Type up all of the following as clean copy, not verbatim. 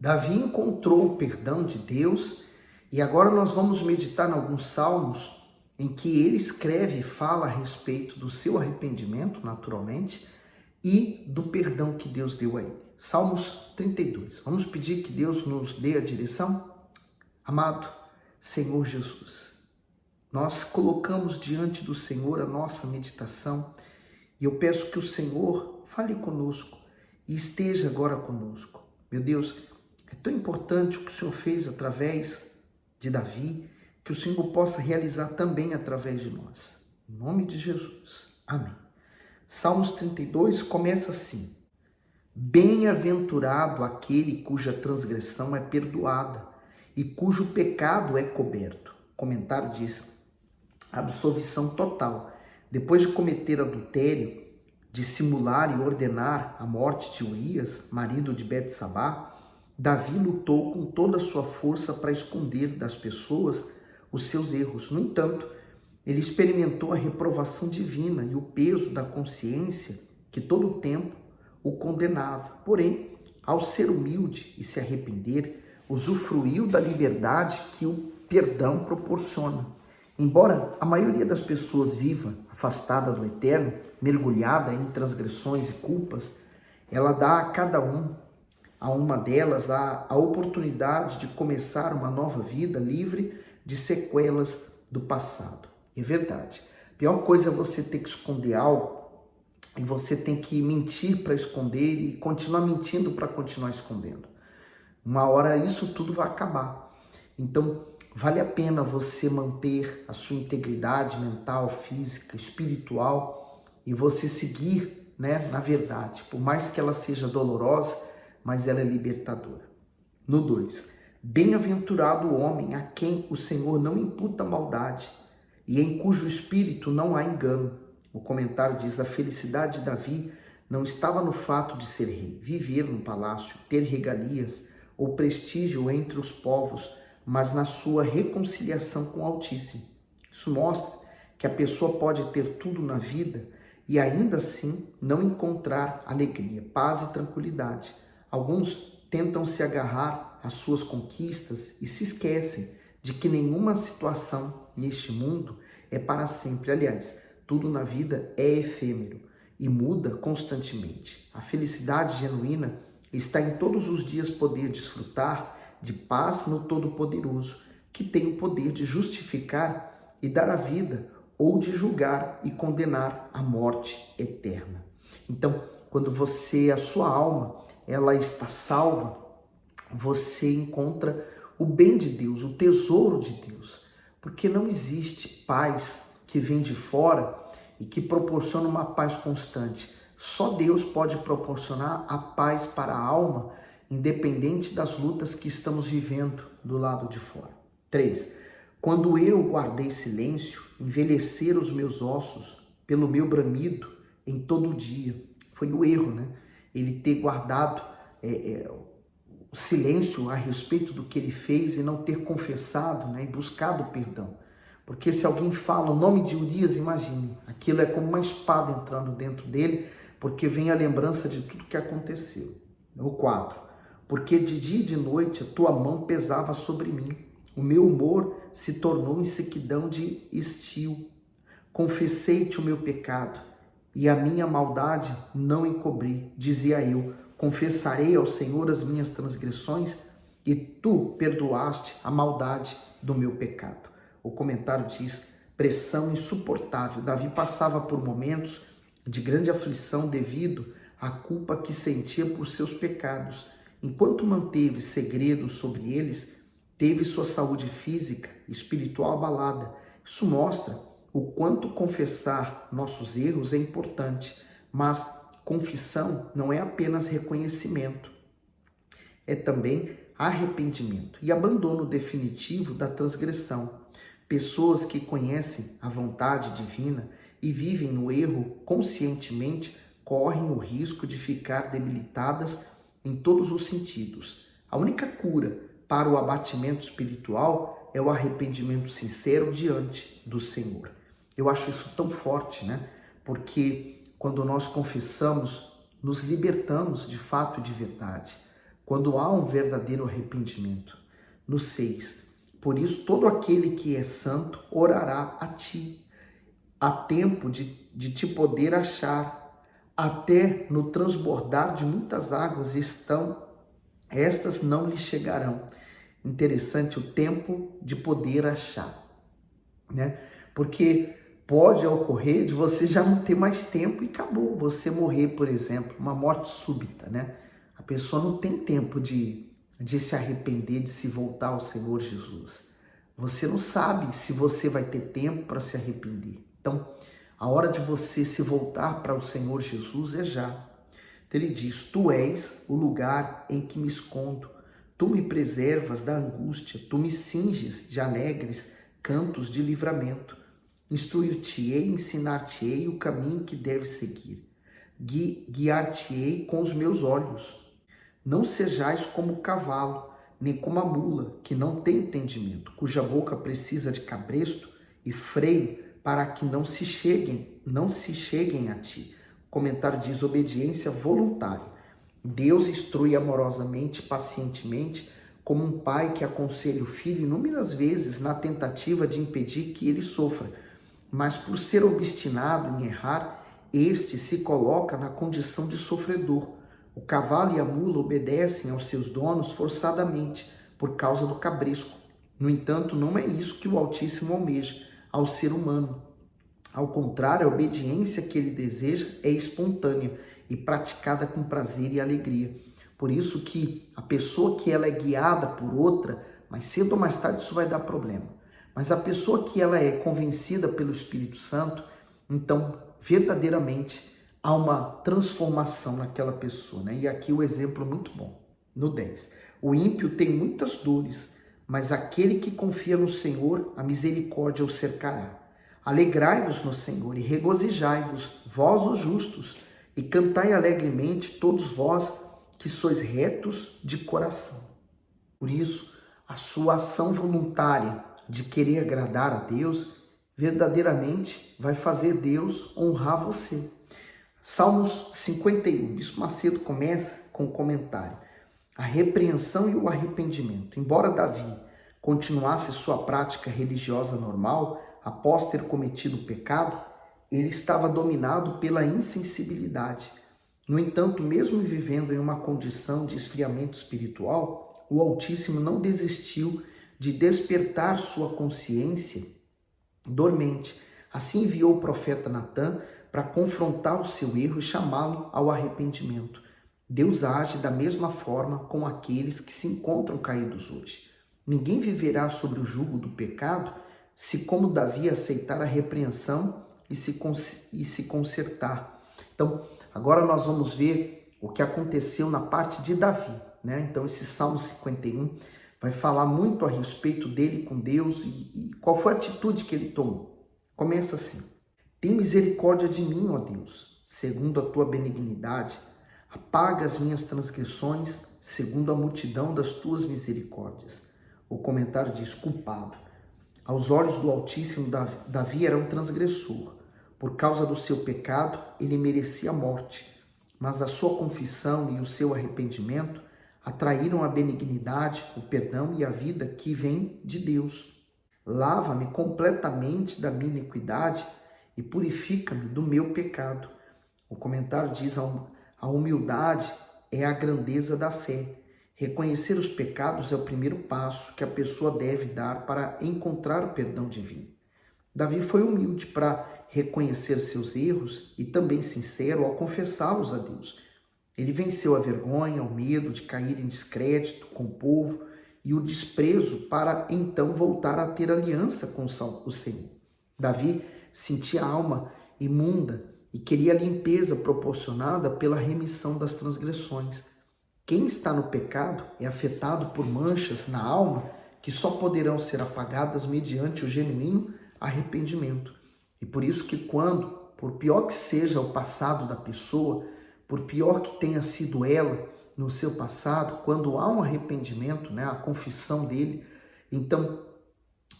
Davi encontrou o perdão de Deus e agora nós vamos meditar em alguns salmos em que ele escreve e fala a respeito do seu arrependimento, naturalmente, e do perdão que Deus deu a ele. Salmos 32. Vamos pedir que Deus nos dê a direção? Amado Senhor Jesus, nós colocamos diante do Senhor a nossa meditação e eu peço que o Senhor fale conosco e esteja agora conosco. Meu Deus, é tão importante o que o Senhor fez através de Davi, que o Senhor possa realizar também através de nós. Em nome de Jesus. Amém. Salmos 32 começa assim: Bem-aventurado aquele cuja transgressão é perdoada e cujo pecado é coberto. O comentário diz: absolvição total. Depois de cometer adultério, de simular e ordenar a morte de Urias, marido de Betsabá, Davi lutou com toda a sua força para esconder das pessoas os seus erros. No entanto, ele experimentou a reprovação divina e o peso da consciência que todo o tempo o condenava. Porém, ao ser humilde e se arrepender, usufruiu da liberdade que o perdão proporciona. Embora a maioria das pessoas viva afastada do eterno, mergulhada em transgressões e culpas, ela dá a cada uma delas a oportunidade de começar uma nova vida livre de sequelas do passado. É verdade. A pior coisa é você ter que esconder algo e você tem que mentir para esconder e continuar mentindo para continuar escondendo. Uma hora isso tudo vai acabar. Então, vale a pena você manter a sua integridade mental, física, espiritual e você seguir, na verdade, por mais que ela seja dolorosa, mas ela é libertadora. No 2, bem-aventurado o homem a quem o Senhor não imputa maldade e em cujo espírito não há engano. O comentário diz: a felicidade de Davi não estava no fato de ser rei, viver no palácio, ter regalias ou prestígio entre os povos, mas na sua reconciliação com o Altíssimo. Isso mostra que a pessoa pode ter tudo na vida e ainda assim não encontrar alegria, paz e tranquilidade. Alguns tentam se agarrar às suas conquistas e se esquecem de que nenhuma situação neste mundo é para sempre. Aliás, tudo na vida é efêmero e muda constantemente. A felicidade genuína está em todos os dias poder desfrutar de paz no Todo-Poderoso, que tem o poder de justificar e dar a vida, ou de julgar e condenar a morte eterna. Então, quando a sua alma, ela está salva, você encontra o bem de Deus, o tesouro de Deus, porque não existe paz que vem de fora e que proporciona uma paz constante. Só Deus pode proporcionar a paz para a alma, independente das lutas que estamos vivendo do lado de fora. 3. Quando eu guardei silêncio, envelheceram os meus ossos pelo meu bramido em todo o dia. Foi o erro, ele ter guardado o silêncio a respeito do que ele fez e não ter confessado, e buscado perdão. Porque se alguém fala o nome de Urias, imagine, aquilo é como uma espada entrando dentro dele, porque vem a lembrança de tudo que aconteceu. O 4. Porque de dia e de noite a tua mão pesava sobre mim, o meu humor se tornou em sequidão de estio. Confessei-te o meu pecado e a minha maldade não encobri, dizia eu. Confessarei ao Senhor as minhas transgressões e tu perdoaste a maldade do meu pecado. O comentário diz: pressão insuportável. Davi passava por momentos de grande aflição devido à culpa que sentia por seus pecados. Enquanto manteve segredos sobre eles, teve sua saúde física e espiritual abalada. Isso mostra o quanto confessar nossos erros é importante, mas confissão não é apenas reconhecimento, é também arrependimento e abandono definitivo da transgressão. Pessoas que conhecem a vontade divina e vivem no erro conscientemente correm o risco de ficar debilitadas em todos os sentidos. A única cura para o abatimento espiritual é o arrependimento sincero diante do Senhor. Eu acho isso tão forte, Porque quando nós confessamos, nos libertamos de fato e de verdade. quando há um verdadeiro arrependimento. No 6, por isso todo aquele que é santo orará a ti. Há tempo de te poder achar, até no transbordar de muitas águas estas não lhe chegarão. Interessante o tempo de poder achar, né? Porque pode ocorrer de você já não ter mais tempo e acabou, você morrer, por exemplo, uma morte súbita, né? A pessoa não tem tempo de se arrepender, de se voltar ao Senhor Jesus. Você não sabe se você vai ter tempo para se arrepender. Então, a hora de você se voltar para o Senhor Jesus é já. Então ele diz, tu és o lugar em que me escondo, tu me preservas da angústia, tu me cinges de alegres cantos de livramento. Instruir-te-ei, ensinar-te-ei o caminho que deves seguir. Guiar-te-ei com os meus olhos. Não sejais como o cavalo, nem como a mula, que não tem entendimento, cuja boca precisa de cabresto e freio para que não se cheguem a ti. O comentário diz obediência voluntária. Deus instrui amorosamente, pacientemente, como um pai que aconselha o filho inúmeras vezes na tentativa de impedir que ele sofra. Mas por ser obstinado em errar, este se coloca na condição de sofredor. O cavalo e a mula obedecem aos seus donos forçadamente, por causa do cabresco. No entanto, não é isso que o Altíssimo almeja ao ser humano. Ao contrário, a obediência que ele deseja é espontânea e praticada com prazer e alegria. Por isso que a pessoa que ela é guiada por outra, mais cedo ou mais tarde isso vai dar problema. Mas a pessoa que ela é convencida pelo Espírito Santo, então verdadeiramente há uma transformação naquela pessoa, né? E aqui o exemplo é muito bom. No 10, o ímpio tem muitas dores, mas aquele que confia no Senhor, a misericórdia o cercará. Alegrai-vos no Senhor e regozijai-vos, vós os justos, e cantai alegremente todos vós que sois retos de coração. Por isso, a sua ação voluntária de querer agradar a Deus, verdadeiramente vai fazer Deus honrar você. Salmos 51, Bispo Macedo começa com um comentário. A repreensão e o arrependimento. Embora Davi continuasse sua prática religiosa normal, após ter cometido o pecado, ele estava dominado pela insensibilidade. No entanto, mesmo vivendo em uma condição de esfriamento espiritual, o Altíssimo não desistiu de despertar sua consciência dormente. Assim enviou o profeta Natã para confrontar o seu erro e chamá-lo ao arrependimento. Deus age da mesma forma com aqueles que se encontram caídos hoje. Ninguém viverá sobre o jugo do pecado se, como Davi, aceitar a repreensão e se consertar. Então, agora nós vamos ver o que aconteceu na parte de Davi, né? Então, esse Salmo 51 vai falar muito a respeito dele com Deus e qual foi a atitude que ele tomou. Começa assim: tem misericórdia de mim, ó Deus, segundo a tua benignidade. Apaga as minhas transgressões, segundo a multidão das tuas misericórdias. O comentário diz: culpado. Aos olhos do Altíssimo, Davi era um transgressor. Por causa do seu pecado, ele merecia a morte. Mas a sua confissão e o seu arrependimento atraíram a benignidade, o perdão e a vida que vem de Deus. Lava-me completamente da minha iniquidade e purifica-me do meu pecado. O comentário diz: a humildade é a grandeza da fé. Reconhecer os pecados é o primeiro passo que a pessoa deve dar para encontrar o perdão divino. Davi foi humilde para reconhecer seus erros e também sincero ao confessá-los a Deus. Ele venceu a vergonha, o medo de cair em descrédito com o povo e o desprezo para então voltar a ter aliança com o Senhor. Davi sentia a alma imunda e queria a limpeza proporcionada pela remissão das transgressões. Quem está no pecado é afetado por manchas na alma que só poderão ser apagadas mediante o genuíno arrependimento. E por isso que quando, por pior que seja o passado da pessoa, por pior que tenha sido ela no seu passado, quando há um arrependimento, né, a confissão dele, então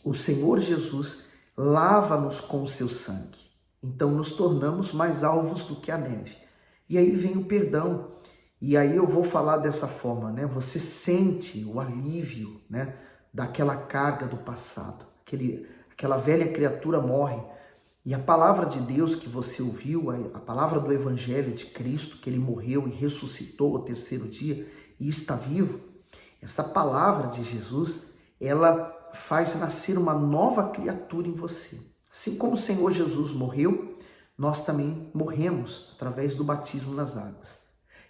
o Senhor Jesus lava-nos com o seu sangue. Então nos tornamos mais alvos do que a neve. E aí vem o perdão. E aí eu vou falar dessa forma, né? Você sente o alívio, né, daquela carga do passado. Aquela velha criatura morre. E a palavra de Deus que você ouviu, a palavra do Evangelho de Cristo, que ele morreu e ressuscitou ao terceiro dia e está vivo, essa palavra de Jesus, ela faz nascer uma nova criatura em você. Assim como o Senhor Jesus morreu, nós também morremos através do batismo nas águas.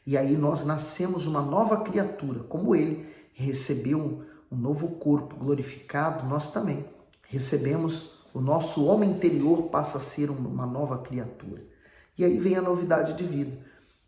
E aí nós nascemos uma nova criatura, como ele recebeu um novo corpo glorificado, nós também recebemos, o nosso homem interior passa a ser uma nova criatura. E aí vem a novidade de vida.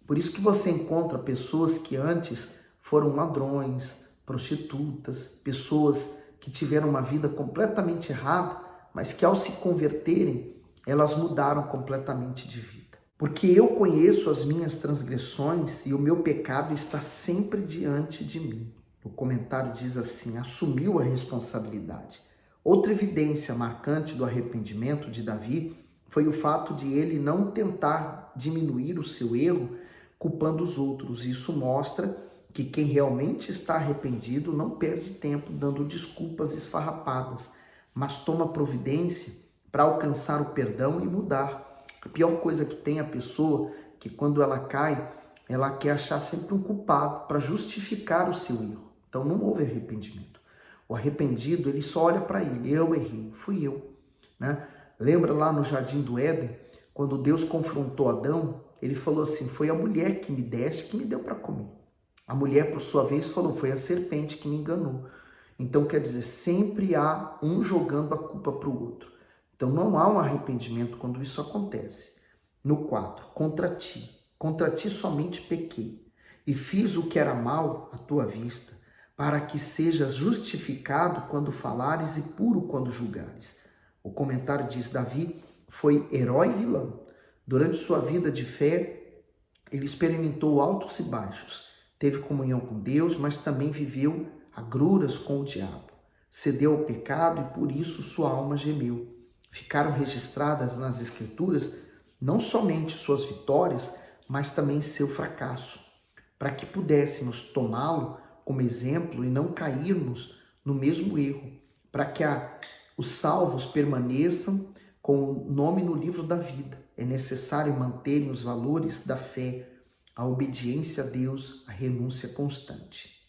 Por isso que você encontra pessoas que antes foram ladrões, prostitutas, pessoas que tiveram uma vida completamente errada, mas que ao se converterem, elas mudaram completamente de vida. Porque eu conheço as minhas transgressões e o meu pecado está sempre diante de mim. O comentário diz assim: assumiu a responsabilidade. Outra evidência marcante do arrependimento de Davi foi o fato de ele não tentar diminuir o seu erro culpando os outros. Isso mostra que quem realmente está arrependido não perde tempo dando desculpas esfarrapadas, mas toma providência para alcançar o perdão e mudar. A pior coisa que tem a pessoa que quando ela cai, ela quer achar sempre um culpado para justificar o seu erro. Então não houve arrependimento. O arrependido, ele só olha para ele: eu errei, fui eu, né? Lembra lá no Jardim do Éden, quando Deus confrontou Adão, ele falou assim: foi a mulher que me deste, que me deu para comer. A mulher, por sua vez, falou: foi a serpente que me enganou. Então, quer dizer, sempre há um jogando a culpa para o outro. Então, não há um arrependimento quando isso acontece. No 4, contra ti somente pequei, e fiz o que era mal à tua vista, para que sejas justificado quando falares e puro quando julgares. O comentário diz: Davi foi herói e vilão. Durante sua vida de fé, ele experimentou altos e baixos. Teve comunhão com Deus, mas também viveu agruras com o diabo. Cedeu ao pecado e por isso sua alma gemeu. Ficaram registradas nas Escrituras não somente suas vitórias, mas também seu fracasso, para que pudéssemos tomá-lo como exemplo e não cairmos no mesmo erro, para que os salvos permaneçam com o nome no livro da vida. É necessário manterem os valores da fé, a obediência a Deus, a renúncia constante.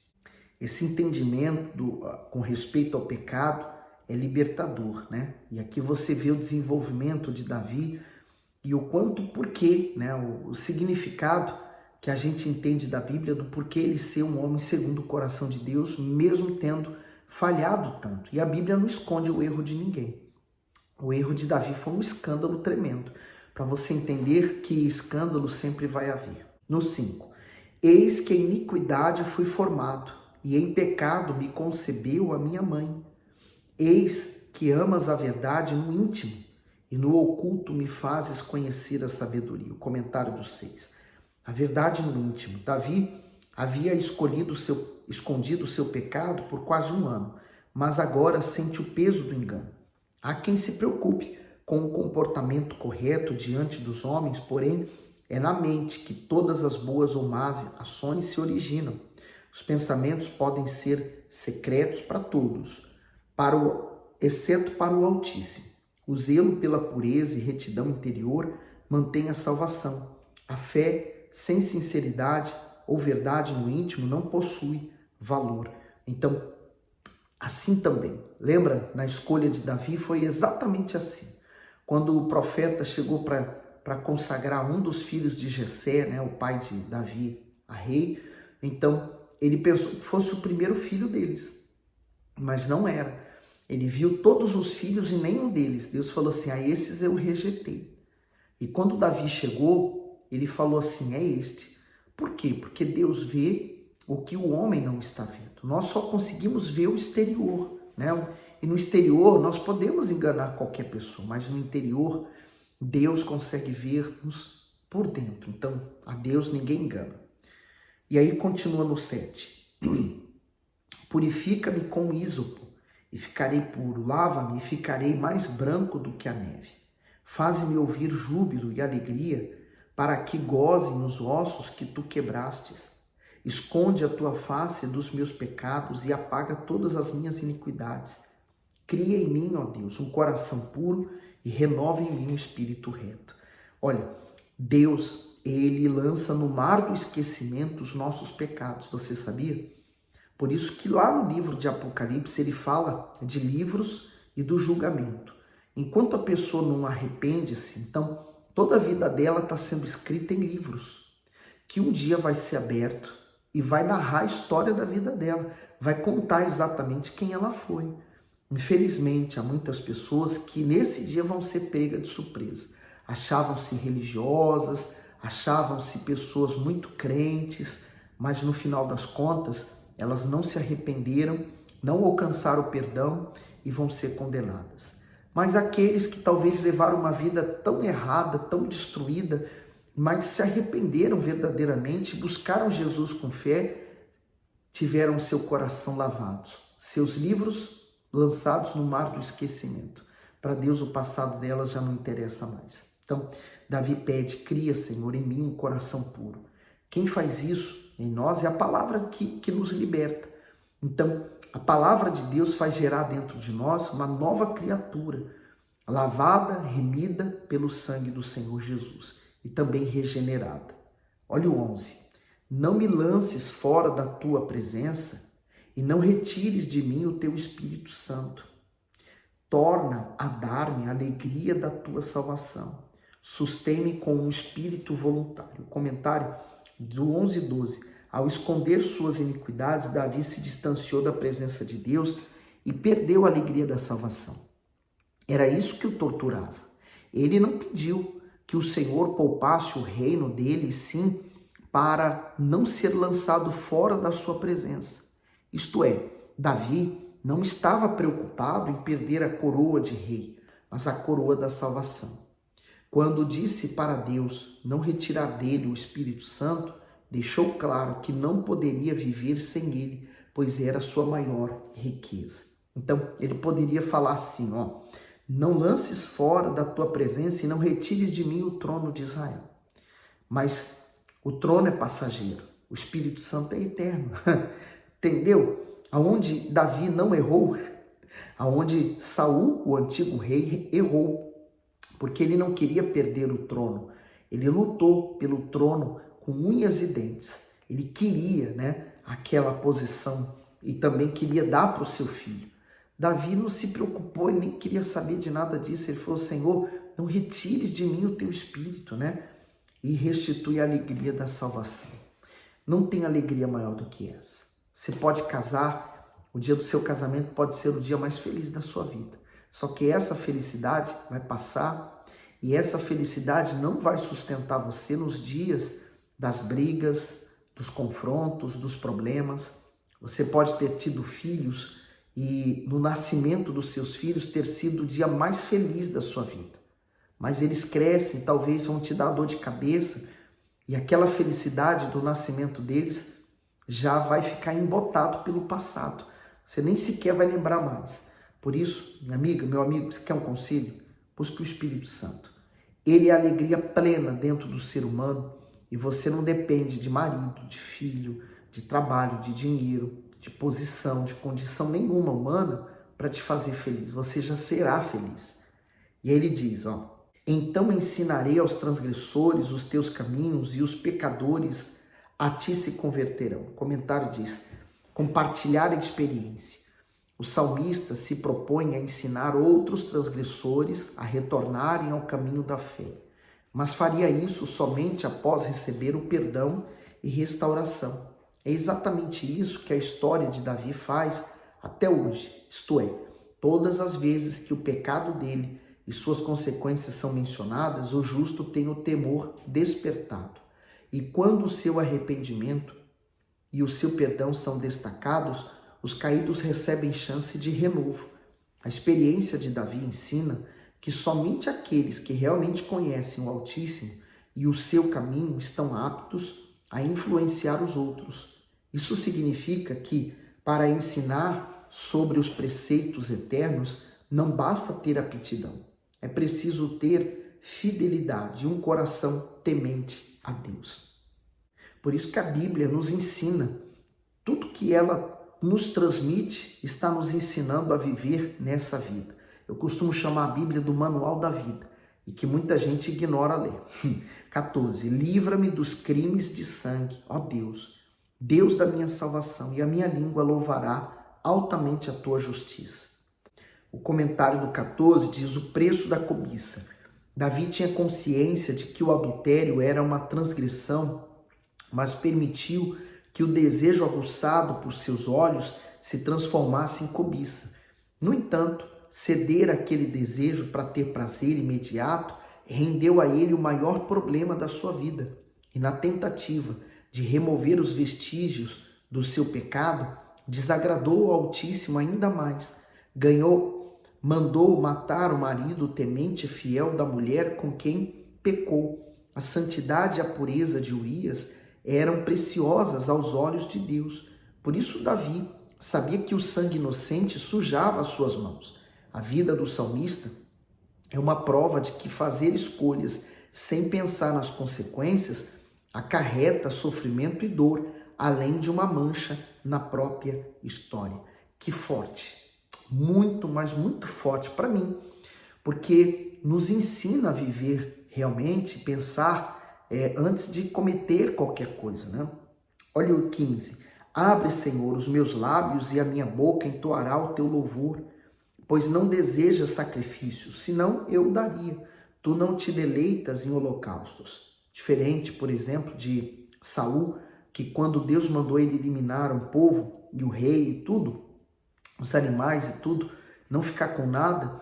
Esse entendimento com respeito ao pecado é libertador, né? E aqui você vê o desenvolvimento de Davi e o quanto, porquê, né? O significado que a gente entende da Bíblia do porquê ele ser um homem segundo o coração de Deus, mesmo tendo falhado tanto. E a Bíblia não esconde o erro de ninguém. O erro de Davi foi um escândalo tremendo, para você entender que escândalo sempre vai haver. No 5, eis que em iniquidade fui formado, e em pecado me concebeu a minha mãe. Eis que amas a verdade no íntimo, e no oculto me fazes conhecer a sabedoria. O comentário do 6. A verdade no íntimo. Davi havia escondido o seu pecado por quase um ano, mas agora sente o peso do engano. Há quem se preocupe com o comportamento correto diante dos homens, porém é na mente que todas as boas ou más ações se originam. Os pensamentos podem ser secretos para todos, exceto para o Altíssimo. O zelo pela pureza e retidão interior mantém a salvação. A fé sem sinceridade ou verdade no íntimo não possui valor. Então, assim também, lembra, na escolha de Davi foi exatamente assim. Quando o profeta chegou para consagrar um dos filhos de Jessé, né, o pai de Davi, a rei, então ele pensou que fosse o primeiro filho deles, mas não era. Ele viu todos os filhos e nenhum deles. Deus falou assim: a esses eu rejeitei. E quando Davi chegou, ele falou assim: é este. Por quê? Porque Deus vê o que o homem não está vendo. Nós só conseguimos ver o exterior, né? E no exterior nós podemos enganar qualquer pessoa, mas no interior Deus consegue ver-nos por dentro. Então, a Deus ninguém engana. E aí continua no 7. Purifica-me com ísopo e ficarei puro. Lava-me e ficarei mais branco do que a neve. Faze-me ouvir júbilo e alegria, para que gozem os ossos que tu quebrastes. Esconde a tua face dos meus pecados e apaga todas as minhas iniquidades. Cria em mim, ó Deus, um coração puro e renova em mim um espírito reto. Olha, Deus, ele lança no mar do esquecimento os nossos pecados, você sabia? Por isso que lá no livro de Apocalipse ele fala de livros e do julgamento. Enquanto a pessoa não arrepende-se, então toda a vida dela está sendo escrita em livros, que um dia vai ser aberto e vai narrar a história da vida dela, vai contar exatamente quem ela foi. Infelizmente, há muitas pessoas que nesse dia vão ser pegas de surpresa. Achavam-se religiosas, achavam-se pessoas muito crentes, mas no final das contas, elas não se arrependeram, não alcançaram o perdão e vão ser condenadas. Mas aqueles que talvez levaram uma vida tão errada, tão destruída, mas se arrependeram verdadeiramente, buscaram Jesus com fé, tiveram seu coração lavado, seus livros lançados no mar do esquecimento. Para Deus o passado delas já não interessa mais. Então, Davi pede, cria, Senhor, em mim um coração puro. Quem faz isso em nós é a palavra que nos liberta. Então, a palavra de Deus faz gerar dentro de nós uma nova criatura, lavada, remida pelo sangue do Senhor Jesus e também regenerada. Olha o 11. Não me lances fora da tua presença e não retires de mim o teu Espírito Santo. Torna a dar-me a alegria da tua salvação. Sustém-me com um espírito voluntário. O comentário do 11 e 12. Ao esconder suas iniquidades, Davi se distanciou da presença de Deus e perdeu a alegria da salvação. Era isso que o torturava. Ele não pediu que o Senhor poupasse o reino dele, sim, para não ser lançado fora da sua presença. Isto é, Davi não estava preocupado em perder a coroa de rei, mas a coroa da salvação. Quando disse para Deus não retirar dele o Espírito Santo, deixou claro que não poderia viver sem ele, pois era a sua maior riqueza. Então, ele poderia falar assim, não lances fora da tua presença e não retires de mim o trono de Israel. Mas o trono é passageiro, o Espírito Santo é eterno. Entendeu? Aonde Davi não errou, aonde Saul, o antigo rei, errou, porque ele não queria perder o trono. Ele lutou pelo trono com unhas e dentes. Ele queria, aquela posição e também queria dar para o seu filho. Davi não se preocupou e nem queria saber de nada disso. Ele falou, Senhor, não retires de mim o teu espírito, e restitui a alegria da salvação. Não tem alegria maior do que essa. Você pode casar, o dia do seu casamento pode ser o dia mais feliz da sua vida. Só que essa felicidade vai passar e essa felicidade não vai sustentar você nos dias das brigas, dos confrontos, dos problemas. Você pode ter tido filhos e no nascimento dos seus filhos ter sido o dia mais feliz da sua vida. Mas eles crescem, talvez vão te dar dor de cabeça e aquela felicidade do nascimento deles já vai ficar embotado pelo passado. Você nem sequer vai lembrar mais. Por isso, minha amiga, meu amigo, você quer um conselho? Busque o Espírito Santo. Ele é a alegria plena dentro do ser humano e você não depende de marido, de filho, de trabalho, de dinheiro, de posição, de condição nenhuma humana para te fazer feliz. Você já será feliz. E aí ele diz, então ensinarei aos transgressores os teus caminhos e os pecadores a ti se converterão. O comentário diz, compartilhar a experiência. O salmista se propõe a ensinar outros transgressores a retornarem ao caminho da fé, mas faria isso somente após receber o perdão e restauração. É exatamente isso que a história de Davi faz até hoje, isto é, todas as vezes que o pecado dele e suas consequências são mencionadas, o justo tem o temor despertado. E quando o seu arrependimento e o seu perdão são destacados, os caídos recebem chance de renovo. A experiência de Davi ensina que somente aqueles que realmente conhecem o Altíssimo e o seu caminho estão aptos a influenciar os outros. Isso significa que, para ensinar sobre os preceitos eternos, não basta ter aptidão. É preciso ter fidelidade e um coração temente a Deus. Por isso que a Bíblia nos ensina, tudo que ela nos transmite está nos ensinando a viver nessa vida. Eu costumo chamar a Bíblia do manual da vida e que muita gente ignora ler. 14. Livra-me dos crimes de sangue, ó Deus, Deus da minha salvação, e a minha língua louvará altamente a tua justiça. O comentário do 14 diz o preço da cobiça. Davi tinha consciência de que o adultério era uma transgressão, mas permitiu que o desejo aguçado por seus olhos se transformasse em cobiça. No entanto, ceder àquele desejo para ter prazer imediato rendeu a ele o maior problema da sua vida. E na tentativa de remover os vestígios do seu pecado, desagradou o Altíssimo ainda mais. Mandou matar o marido temente e fiel da mulher com quem pecou. A santidade e a pureza de Urias eram preciosas aos olhos de Deus. Por isso Davi sabia que o sangue inocente sujava as suas mãos. A vida do salmista é uma prova de que fazer escolhas sem pensar nas consequências acarreta sofrimento e dor, além de uma mancha na própria história. Que forte! Muito, mas muito forte para mim, porque nos ensina a viver realmente, pensar antes de cometer qualquer coisa, né? Olha o 15. Abre, Senhor, os meus lábios e a minha boca entoará o teu louvor, pois não desejas sacrifícios, senão eu daria. Tu não te deleitas em holocaustos. Diferente, por exemplo, de Saul, que quando Deus mandou ele eliminar um povo e o rei e tudo, os animais e tudo, não ficar com nada,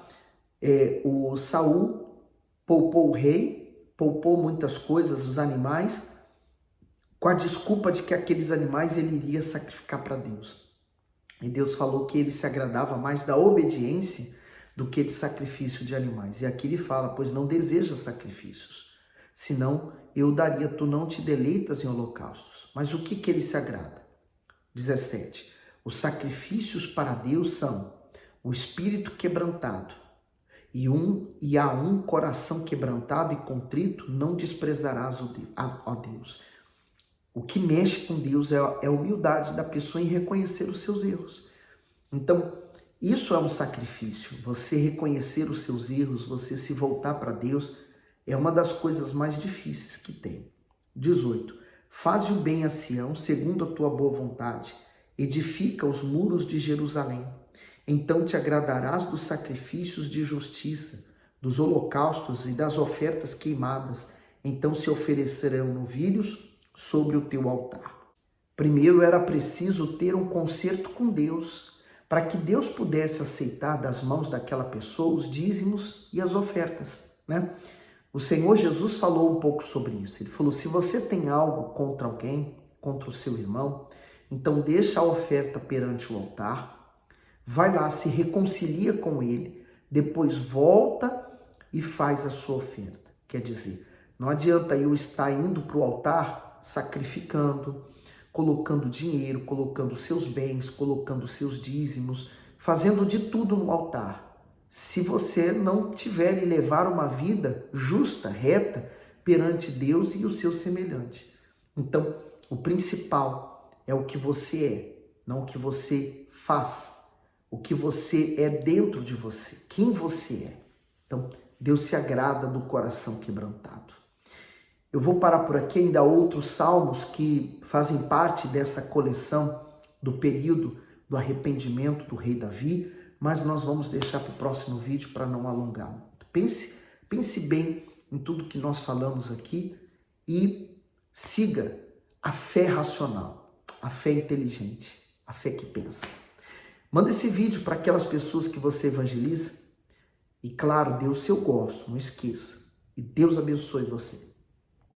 o Saul poupou o rei, poupou muitas coisas, os animais, com a desculpa de que aqueles animais ele iria sacrificar para Deus. E Deus falou que ele se agradava mais da obediência do que de sacrifício de animais. E aqui ele fala, pois não deseja sacrifícios, senão eu daria, tu não te deleitas em holocaustos. Mas o que ele se agrada? 17. Os sacrifícios para Deus são o espírito quebrantado, e a um coração quebrantado e contrito não desprezarás, ó Deus. O que mexe com Deus é a humildade da pessoa em reconhecer os seus erros. Então, isso é um sacrifício. Você reconhecer os seus erros, você se voltar para Deus, é uma das coisas mais difíceis que tem. 18. Faze o bem a Sião, segundo a tua boa vontade. Edifica os muros de Jerusalém. Então te agradarás dos sacrifícios de justiça, dos holocaustos e das ofertas queimadas. Então se oferecerão novilhos sobre o teu altar. Primeiro era preciso ter um concerto com Deus, para que Deus pudesse aceitar das mãos daquela pessoa os dízimos e as ofertas, né? O Senhor Jesus falou um pouco sobre isso. Ele falou, se você tem algo contra alguém, contra o seu irmão, então deixa a oferta perante o altar, vai lá, se reconcilia com ele, depois volta e faz a sua oferta. Quer dizer, não adianta eu estar indo para o altar sacrificando, colocando dinheiro, colocando seus bens, colocando seus dízimos, fazendo de tudo no altar. Se você não tiver e levar uma vida justa, reta, perante Deus e o seu semelhante. Então, o principal é o que você é, não o que você faz. O que você é dentro de você, quem você é. Então, Deus se agrada do coração quebrantado. Eu vou parar por aqui, ainda há outros salmos que fazem parte dessa coleção do período do arrependimento do rei Davi, mas nós vamos deixar para o próximo vídeo para não alongar muito. Pense bem em tudo que nós falamos aqui e siga a fé racional, a fé inteligente, a fé que pensa. Manda esse vídeo para aquelas pessoas que você evangeliza e, claro, dê o seu gosto, não esqueça. E Deus abençoe você.